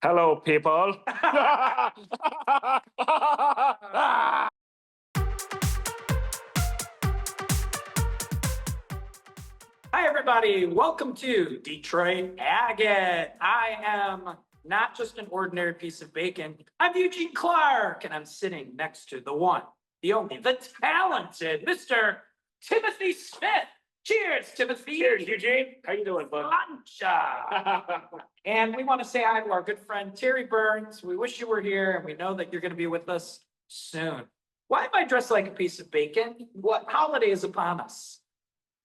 Hello, people. Hi, everybody. Welcome to Detroit Agate. I am not just an ordinary piece of bacon. I'm Eugene Clark, and I'm sitting next to the one, the only, the talented Mr. Timothy Smith. Cheers, Timothy. Cheers, Eugene. How you doing, bud? Plancha. And we want to say hi to our good friend Terry Burns. We wish you were here, and we know that you're going to be with us soon. Why am I dressed like a piece of bacon? What holiday is upon us?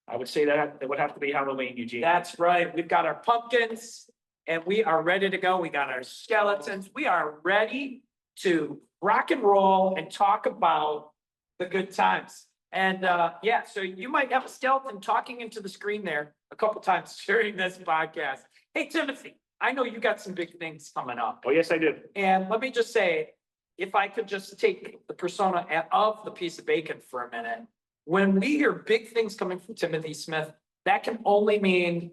I would say that it would have to be Halloween, Eugene. That's right. We've got our pumpkins and we are ready to go. We got our skeletons. We are ready to rock and roll and talk about the good times. And yeah, so you might have a skeleton talking into the screen there a couple times during this podcast. Hey, Timothy, I know you got some big things coming up. Oh, yes, I do. And let me just say, if I could just take the persona of the piece of bacon for a minute. When we hear big things coming from Timothy Smith, that can only mean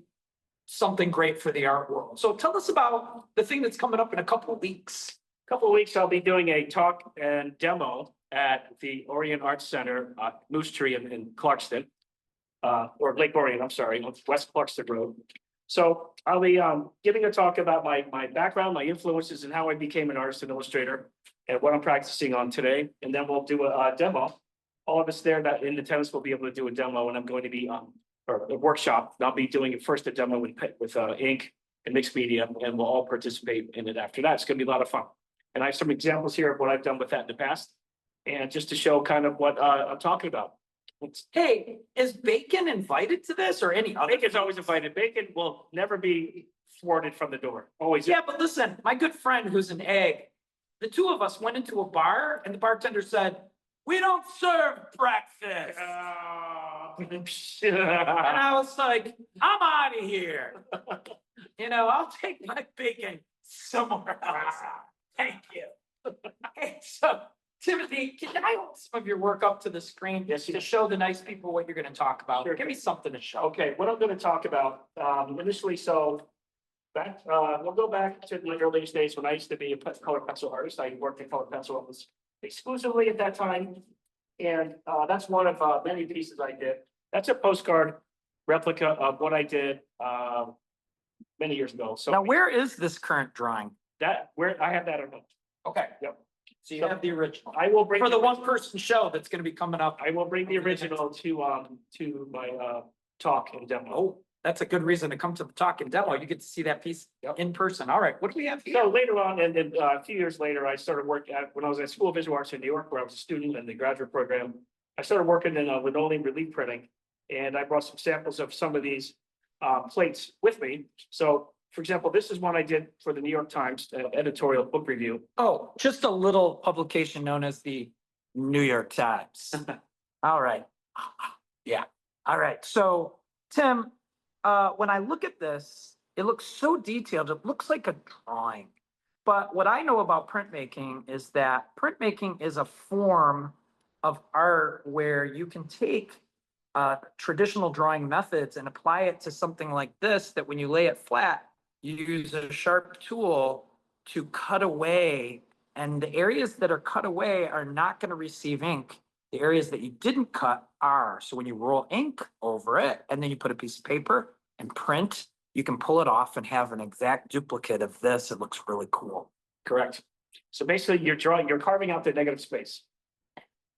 something great for the art world. So tell us about the thing that's coming up in a couple of weeks. Couple of weeks, I'll be doing a talk and demo at the Orion Art Center, Moose Tree in Clarkston, or Lake Orion, I'm sorry, on West Clarkston Road. So I'll be giving a talk about my background, my influences, and how I became an artist and illustrator, and what I'm practicing on today. And then we'll do a demo. All of us there that in attendance will be able to do a demo, and I'm going to be or a workshop. I'll be doing it first a demo with ink and mixed media, and we'll all participate in it after that. It's going to be a lot of fun. And I have some examples here of what I've done with that in the past, and just to show kind of what I'm talking about. Hey, is Bacon invited to this or any other? Bacon's always invited. Bacon will never be thwarted from the door. Always. Yeah, but listen, my good friend who's an egg, the two of us went into a bar and the bartender said, "We don't serve breakfast." And I was like, I'm out of here. I'll take my bacon somewhere else. Thank you. Hey, so Timothy, can I hold some of your work up to the screen just to show the nice people what you're going to talk about? Sure. Give me something to show. Okay, what I'm going to talk about initially, so back, we'll go back to the earliest days when I used to be a color pencil artist. I worked in color pencil almost exclusively at that time. And that's one of many pieces I did. That's a postcard replica of what I did many years ago. So Now, where is this current drawing? where I have that at home. Okay. Yep. So you have the original. I will bring For the original. one-person show that's going to be coming up. I will bring the original to my talk and demo. Oh, that's a good reason to come to the talk and demo. You get to see that piece Yep. in person. All right, what do we have here? So later on, and then a few years later, I started working when I was at School of Visual Arts in New York, where I was a student in the graduate program. I started working in linoleum relief printing, and I brought some samples of some of these plates with me. So, for example, this is one I did for the New York Times editorial book review. Oh, just a little publication known as the New York Times. All right. Yeah. All right. So, Tim, when I look at this, it looks so detailed. It looks like a drawing. But what I know about printmaking is that printmaking is a form of art where you can take traditional drawing methods and apply it to something like this, that when you lay it flat, you use a sharp tool to cut away. And the areas that are cut away are not going to receive ink. The areas that you didn't cut are. So when you roll ink over it and then you put a piece of paper and print, you can pull it off and have an exact duplicate of this. It looks really cool. Correct. So basically, you're carving out the negative space.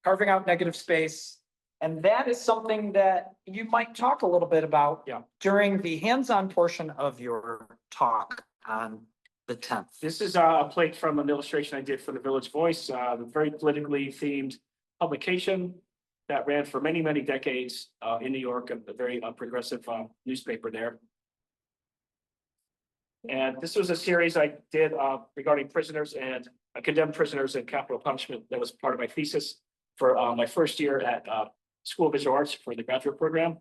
Carving out negative space. And that is something that you might talk a little bit about during the hands-on portion of your talk on the 10th. This is a plate from an illustration I did for the Village Voice, a very politically themed publication that ran for many, many decades in New York, a very progressive newspaper there. And this was a series I did regarding prisoners and condemned prisoners and capital punishment. That was part of my thesis for my first year at School of Visual Arts for the graduate program.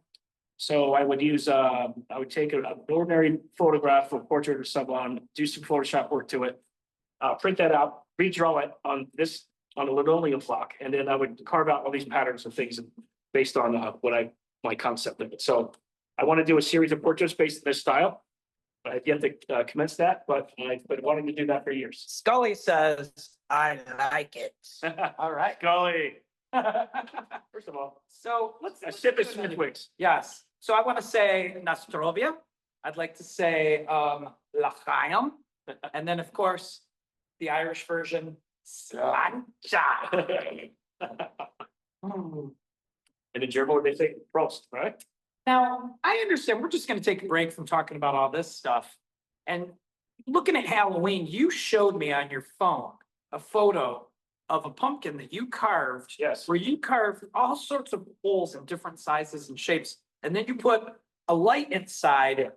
So I would use, I would take an ordinary photograph or portrait or someone, do some Photoshop work to it, print that out, redraw it on a linoleum block, and then I would carve out all these patterns and things based on my concept of it. So I want to do a series of portraits based on this style. I've yet to commence that, but I've been wanting to do that for years. Scully says, I like it. All right. Golly. First of all, So a let's sip do of another- Smithwick's. Yes. So I want to say Nastrovia. I'd like to say L'chaim. And then, of course, the Irish version, Sláinte. Mm. And in German, they say Prost, right? Now, I understand, we're just gonna take a break from talking about all this stuff. And looking at Halloween, you showed me on your phone a photo of a pumpkin that you carved. Yes. Where you carved all sorts of holes in different sizes and shapes, and then you put a light inside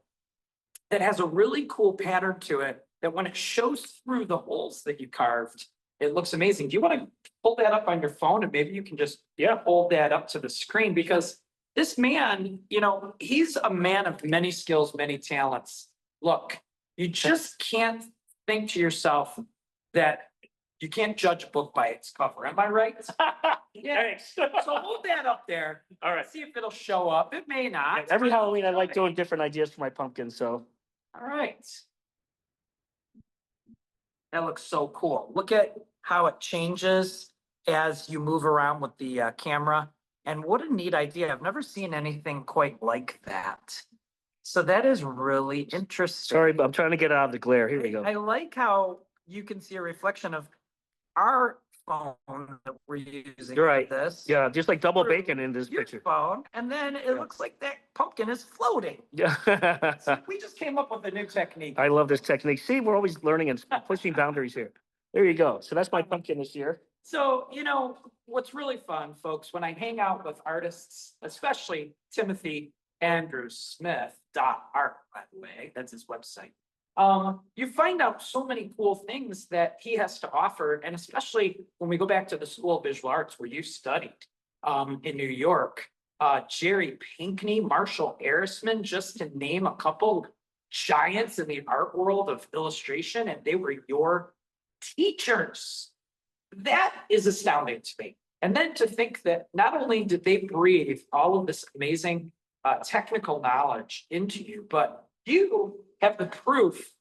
that has a really cool pattern to it, that when it shows through the holes that you carved, it looks amazing. Do you want to pull that up on your phone, and maybe you can just hold that up to the screen? Because this man, you know, he's a man of many skills, many talents. Look, you just can't think to yourself that you can't judge a book by its cover. Am I right? Yeah. Thanks. So hold that up there. All right. See if it'll show up. It may not. Every Halloween, I like doing different ideas for my pumpkins, so. All right. That looks so cool. Look at how it changes as you move around with the camera. And what a neat idea. I've never seen anything quite like that. So that is really interesting. Sorry, but I'm trying to get out of the glare. Here we go. I like how you can see a reflection of our phone that we're using. You're right. For this. Yeah, just like double bacon in this Your picture. phone, and then it looks like that pumpkin is floating. Yeah. So we just came up with a new technique. I love this technique. See, we're always learning and pushing boundaries here. There you go. So that's my pumpkin this year. So, you know, what's really fun, folks, when I hang out with artists, especially Timothy Andrew Smith.art, by the way, that's his website. You find out so many cool things that he has to offer. And especially when we go back to the School of Visual Arts where you studied in New York, Jerry Pinkney, Marshall Arisman, just to name a couple giants in the art world of illustration, and they were your teachers. That is astounding to me. And then to think that not only did they breathe all of this amazing technical knowledge into you, but you have the proof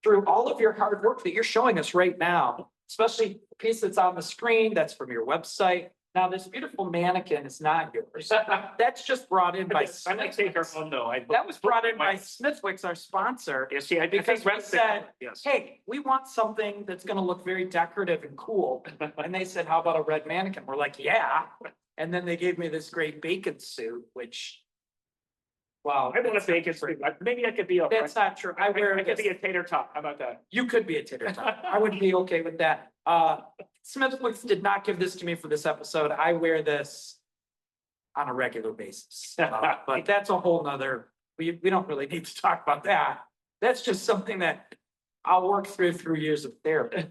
through all of your hard work that you're showing us right now, especially the piece that's on the screen, that's from your website. Now, this beautiful mannequin is not yours. That's just brought in by I'm gonna take her home though. That was brought in by Smithwick's, our sponsor. Yeah, see, Because we said, yes. hey, we want something that's gonna look very decorative and cool. And they said, how about a red mannequin? We're like, yeah. And then they gave me this great bacon suit, which, wow. I want to bake it. Maybe I could be a. That's not true. I wear I could this. be a tater tot. How about that? You could be a tater tot. I would be okay with that. Smithwick's did not give this to me for this episode. I wear this on a regular basis. But that's a whole nother, we don't really need to talk about that. That's just something that I'll work through years of therapy.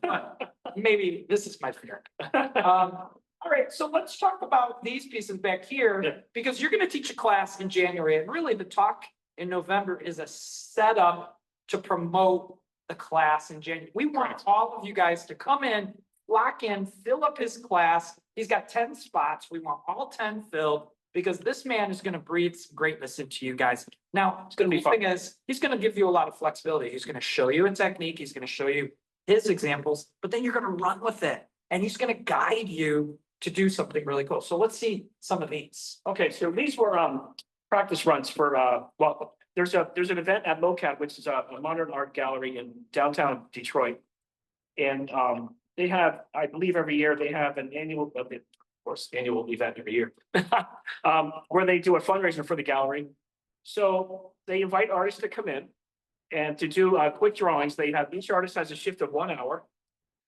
Maybe this is my fear. All right, so let's talk about these pieces back here, because you're going to teach a class in January, and really the talk in November is a setup to promote the class in January. We want all of you guys to come in, lock in, fill up his class. He's got 10 spots. We want all 10 filled, because this man is going to breathe some greatness into you guys. Now, It's going to be fun. thing is, he's going to give you a lot of flexibility. He's going to show you a technique. He's going to show you his examples, but then you're going to run with it, and he's going to guide you to do something really cool. So let's see some of these. Okay, so these were practice runs for well, there's an event at MoCat, which is a modern art gallery in downtown Detroit. And they have, I believe every year they have an annual, of course, annual event every year. Where they do a fundraiser for the gallery. So they invite artists to come in and to do quick drawings. They have, each artist has a shift of 1 hour.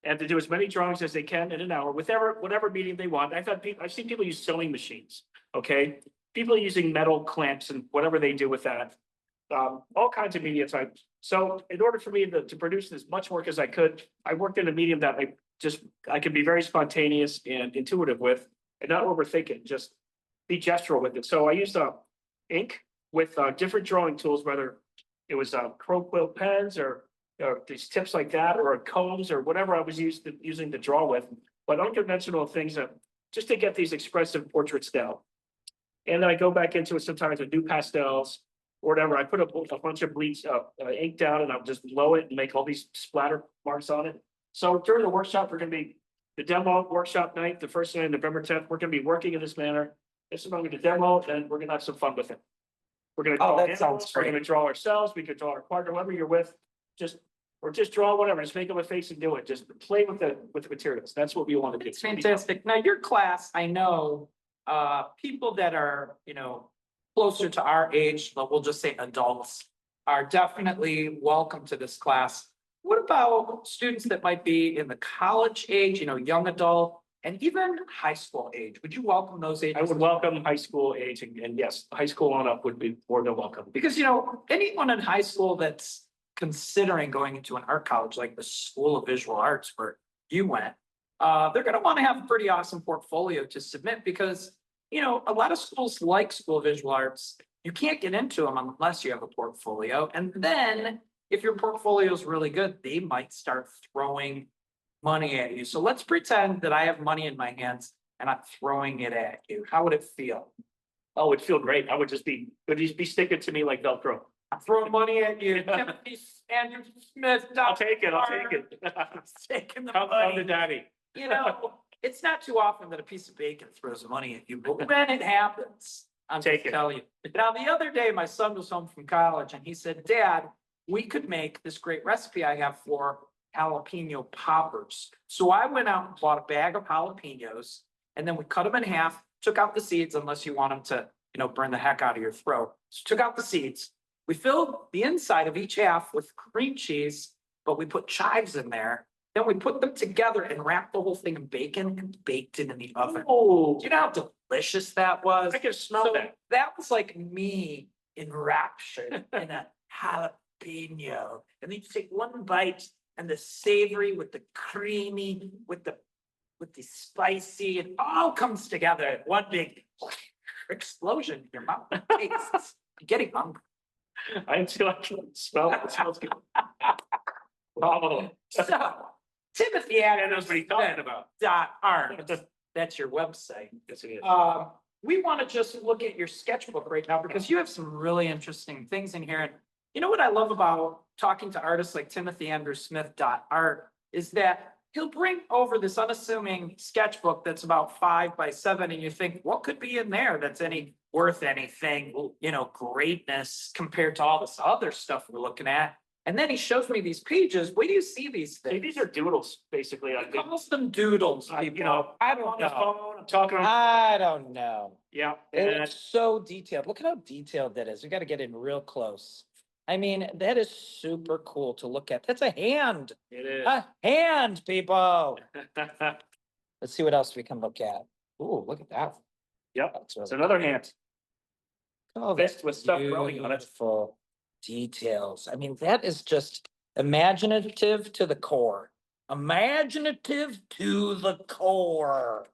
And to do as many drawings as they can in an hour, with whatever medium they want. I've seen people use sewing machines, okay? People using metal clamps and whatever they do with that. All kinds of media types. So in order for me to produce as much work as I could, I worked in a medium that I could be very spontaneous and intuitive with, and not overthink it, just be gestural with it. So I used ink with different drawing tools, whether it was crow quill pens or these tips like that, or combs, or whatever I was using to draw with, but unconventional things just to get these expressive portraits down. And then I go back into it sometimes with new pastels, or whatever. I put a bunch of bleach, ink down and I'll just blow it and make all these splatter marks on it. So during the workshop, we're gonna be, the demo workshop night, the first night, November 10th, we're gonna be working in this manner. This is when we're gonna demo, and we're gonna have some fun with it. We're gonna Oh, draw that sounds animals, we're great. gonna draw ourselves, we could draw our partner, whoever you're with, just, or just draw whatever, just make them a face and do it. Just play with the materials. That's what we want to do. It's fantastic. Now, your class, I know, people that are, closer to our age, but we'll just say adults, are definitely welcome to this class. What about students that might be in the college age, young adult, and even high school age? Would you welcome those ages? I would welcome high school age, and yes, high school on up would be more than welcome. Because, anyone in high school that's considering going into an art college like the School of Visual Arts where you went, they're going to want to have a pretty awesome portfolio to submit because, a lot of schools like School of Visual Arts, you can't get into them unless you have a portfolio. And then if your portfolio is really good, they might start throwing money at you. So let's pretend that I have money in my hands and I'm throwing it at you. How would it feel? Oh, it'd feel great. It would just be sticking to me like Velcro. I'm throwing money at you. Timothy Andrew Smith. I'll take it. I'll take it. Taking the How money. the daddy. It's not too often that a piece of bacon throws money at you, but when it happens, I'm Take just it. telling you. Now, the other day, my son was home from college and he said, Dad, we could make this great recipe I have for jalapeno poppers. So I went out and bought a bag of jalapenos and then we cut them in half, took out the seeds unless you want them to, burn the heck out of your throat. So took out the seeds. We filled the inside of each half with cream cheese, but we put chives in there. Then we put them together and wrapped the whole thing in bacon and baked it in the oven. Oh, Do you know how delicious that was? I can smell So that. that was like me enraptured in a jalapeno. And then you take one bite and the savory with the creamy, with the spicy, it all comes together in one big explosion in your mouth. Tastes. I'm getting hungry. I can smell it. It smells good. Oh, So, Timothy that knows what he's talking about. .art. That's your website. Yes, it is. We want to just look at your sketchbook right now because you have some really interesting things in here. And you know what I love about talking to artists like Timothy Andrew Smith .art is that he'll bring over this unassuming sketchbook that's about 5 by 7, and you think, what could be in there that's worth anything, greatness compared to all this other stuff we're looking at. And then he shows me these pages. Where do you see these things? These are doodles, basically. He calls them doodles, people. I don't on the know. phone, I'm talking on. I don't know. Yeah. It And looks so detailed. Look at how detailed that is. We got to get in real close. I mean, that is super cool to look at. That's a hand. it is. A hand, people. Let's see what else we can look at. Ooh, look at that. Yep. That's really It's another hand. Oh, Fist with stuff growing on it. beautiful details. I mean, that is just imaginative to the core. Imaginative to the core.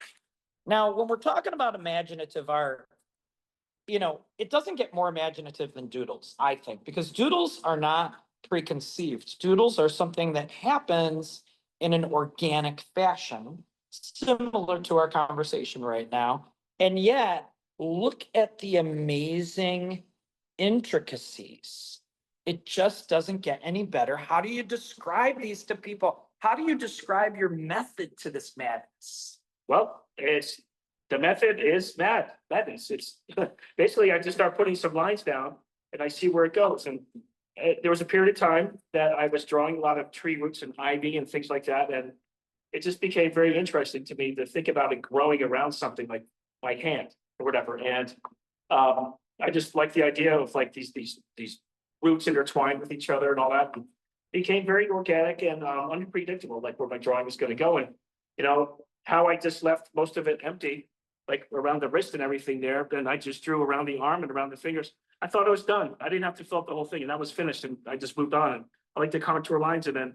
Now, when we're talking about imaginative art, it doesn't get more imaginative than doodles, I think, because doodles are not preconceived. Doodles are something that happens in an organic fashion, similar to our conversation right now. And yet, look at the amazing intricacies. It just doesn't get any better. How do you describe these to people? How do you describe your method to this madness? Well, the method is madness. It's basically, I just start putting some lines down and I see where it goes. And there was a period of time that I was drawing a lot of tree roots and ivy and things like that. And it just became very interesting to me to think about it growing around something like my hand or whatever. And I just like the idea of like these roots intertwined with each other and all that. And it became very organic and unpredictable, like where my drawing was going to go. And how I just left most of it empty, like around the wrist and everything there. Then I just drew around the arm and around the fingers. I thought it was done. I didn't have to fill up the whole thing, and that was finished. And I just moved on. And I like the contour lines, and then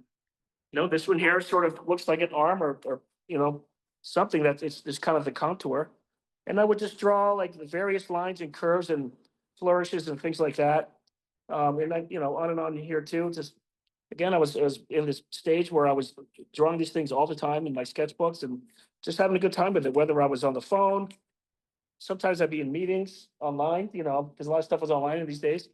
this one here sort of looks like an arm or something that is kind of the contour. And I would just draw like the various lines and curves and flourishes and things like that. And then on and on here too. Just again, I was in this stage where I was drawing these things all the time in my sketchbooks and just having a good time with it, whether I was on the phone, Sometimes I'd be in meetings online, because a lot of stuff was online in these days.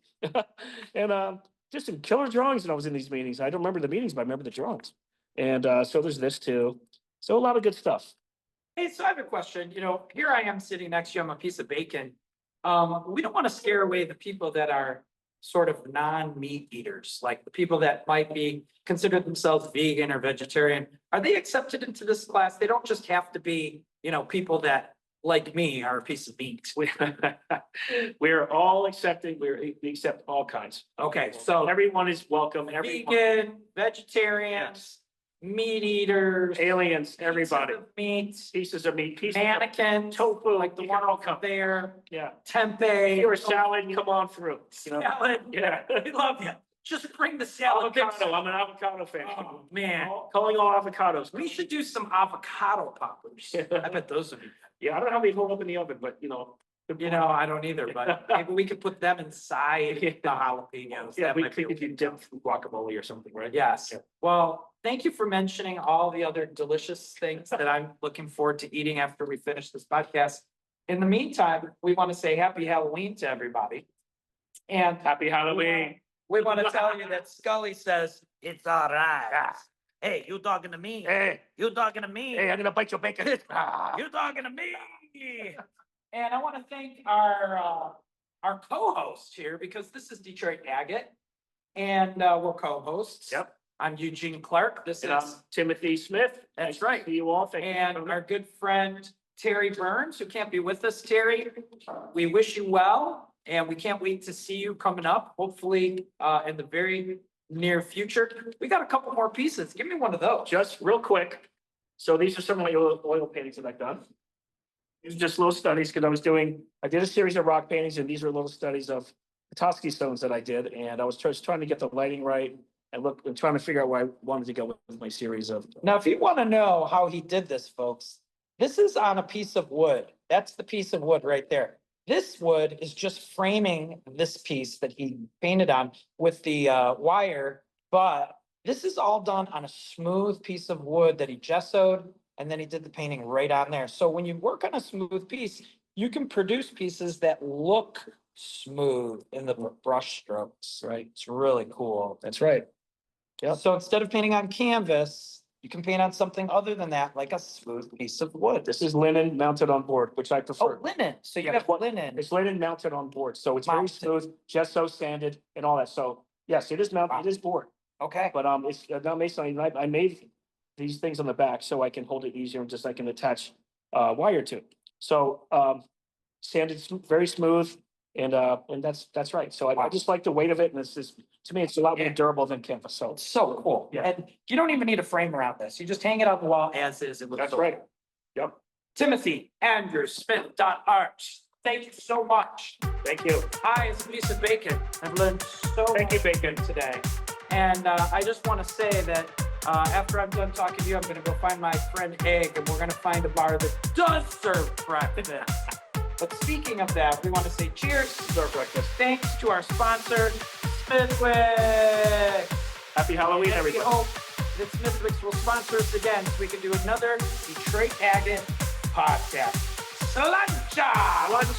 And just some killer drawings when I was in these meetings. I don't remember the meetings, but I remember the drawings. And so there's this too. So a lot of good stuff. Hey, so I have a question. Here I am sitting next to you on a piece of bacon. We don't want to scare away the people that are sort of non-meat eaters, like the people that might be consider themselves vegan or vegetarian. Are they accepted into this class? They don't just have to be, people that, like me, are a piece of meat. We're all accepting, we accept all kinds. Okay, so Everyone is welcome, vegan, vegetarians, meat eaters, aliens, everybody. pieces of meat, Pieces of meat, mannequin, tofu, like the you one can all over come. there, Yeah. tempeh. If you're a salad, come on through. Salad. Yeah. We love you. Just bring the salad. Avocado, I'm an avocado fan. Oh, man. Calling all avocados. We should do some avocado poppers. I bet those would be. Yeah, I don't know how they hold up in the oven, but I don't either, but maybe we could put them inside the jalapenos. Yeah, That we might be could do dip guacamole or something, right? Yes. Yeah. Well, thank you for mentioning all the other delicious things that I'm looking forward to eating after we finish this podcast. In the meantime, we want to say happy Halloween to everybody. And Happy Halloween. we want to tell you that Scully says, it's all right. Hey, you talking to me? Hey, You talking to me? I'm gonna bite your bacon. You talking to me? And I want to thank our co-host here, because this is Detroit Agate, and we're co-hosts. Yep. I'm Eugene Clark. This And I'm is Timothy Smith. That's Nice to right. see you all. Thank you. for and coming. our good friend Terry Burns, who can't be with us. Terry, we wish you well, and we can't wait to see you coming up, hopefully in the very near future. We got a couple more pieces. Give me one of those. Just real quick. So these are some of my oil paintings that I've done. These are just little studies because I did a series of rock paintings, and these are little studies of Petoskey stones that I did. And I was just trying to get the lighting right and trying to figure out where I wanted to go with my series of. Now, if you want to know how he did this, folks, this is on a piece of wood. That's the piece of wood right there. This wood is just framing this piece that he painted on with the wire, but this is all done on a smooth piece of wood that he gessoed, and then he did the painting right on there. So when you work on a smooth piece, you can produce pieces that look smooth in the brush strokes, right? It's really cool. That's right. Yep. So instead of painting on canvas, you can paint on something other than that, like a smooth piece of wood. This is linen mounted on board, which I Oh, prefer. linen. So you Yeah, have what- linen. It's linen mounted on board, so it's very Mounted. smooth, gesso sanded and all that. So yes, it is mounted, Wow. it is board. Okay. But it's not masonry. I made these things on the back so I can hold it easier and just I can attach wire to it. So sanded, very smooth, and that's right. So I Wow. just like the weight of it, and to me, it's a lot more Yeah. durable than canvas. So It's so cool. Yeah. And you don't even need a frame around this. You just hang it on the wall as is. It looks that's so right. cool. Yep. Timothy Andrew Smith.art. Thank you so much. Thank you. Hi, it's a piece of bacon. I've learned so Thank you, much Bacon. today. And I just want to say that after I'm done talking to you, I'm going to go find my friend Egg, and we're going to find a bar that does serve breakfast. But speaking of that, we want to say cheers This is our breakfast. thanks to our sponsor, Smithwick. Happy Halloween, And we everybody. hope that Smithwick will sponsor us again so we can do another Detroit Agate podcast. Slancha! Lunch.